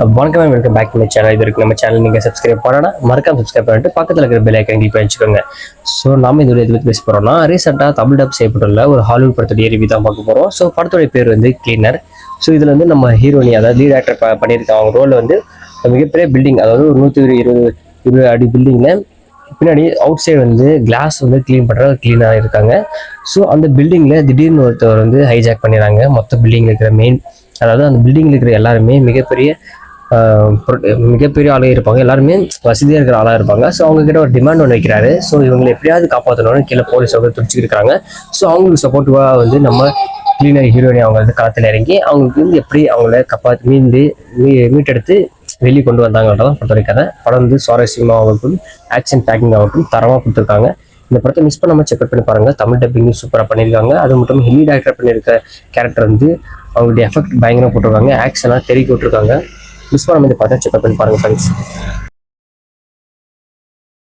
வணக்கம், welcome back to my channel. இது வரைக்கும் நம்ம சேனல் நீங்கள் சப்ஸ்கிரைப் பண்ணனா மறக்காம சப்ஸ்கிரைப் பண்ணிட்டு பக்கத்தில் இருக்கிற பெல் ஐக்கன் கிளிக் பண்ணி வச்சுக்கோங்க. ஸோ நம்ம இதோட எது பற்றி பேச போகிறோம்னா, ரீசெண்டாக தமிழ் டப் செய்யப்பட்டுள்ள ஒரு ஹாலிவுட் படத்துடைய ரிவ்யூ தான் பார்க்க போகிறோம். ஸோ படத்துடைய பேர் வந்து கிளீனர். ஸோ இதில் வந்து நம்ம ஹீரோனி, அதாவது லீட் ஆக்டர் பண்ணியிருக்க அவங்க ரோலில் வந்து மிகப்பெரிய பில்டிங், அதாவது ஒரு 120 அடி பில்டிங்கில் பின்னாடி அவுட் சைடு வந்து கிளாஸ் வந்து க்ளீன் பண்ணுற க்ளீனாக இருக்காங்க. ஸோ அந்த பில்டிங்கில் திடீர்னு ஒருத்தர் வந்து ஹைஜாக் பண்ணிடுறாங்க மொத்த பில்டிங்கில் இருக்கிற அதாவது அந்த பில்டிங்கில் இருக்கிற எல்லாருமே மிகப்பெரிய ஆளாக இருப்பாங்க, எல்லாருமே வசதியாக இருக்கிற ஆளாக இருப்பாங்க. ஸோ அவங்க கிட்ட ஒரு டிமாண்ட் ஒன்று வைக்கிறாரு. ஸோ இவங்களை எப்படியாவது காப்பாற்றணும்னு கீழே போலீஸ் வந்து துடிச்சிருக்காங்க. ஸோ அவங்களுக்கு சப்போர்ட்டிவாக வந்து நம்ம கிளீனர் ஹீரோயினி அவங்க வந்து களத்தில் இறங்கி அவங்களுக்கு வந்து எப்படி அவங்கள மீட்டெடுத்து வெளியே கொண்டு வந்தாங்கன்றதான் பொறுத்த கதை. படம் வந்து சுவாரஸ்யமாகட்டும், ஆக்ஷன் பேக்கிங் ஆகட்டும் தரமாக கொடுத்துருக்காங்க. இந்த படத்தை மிஸ் பண்ணாமல் செக் பண்ணி பாருங்கள். தமிழ் டப்பிங் சூப்பராக பண்ணியிருக்காங்க. அது மட்டும் லீட் ஆக்டர் பண்ணியிருக்க கேரக்டர் வந்து அவங்களுடைய எஃபெக்ட் பயங்கரமாக போட்டிருக்காங்க, ஆக்ஷனாக தெருக்கி விட்டுருக்காங்க. மிஸ் பண்ணாமல் இந்த படத்தை செக் பண்ணி பாருங்கள் ஃப்ரெண்ட்ஸ்.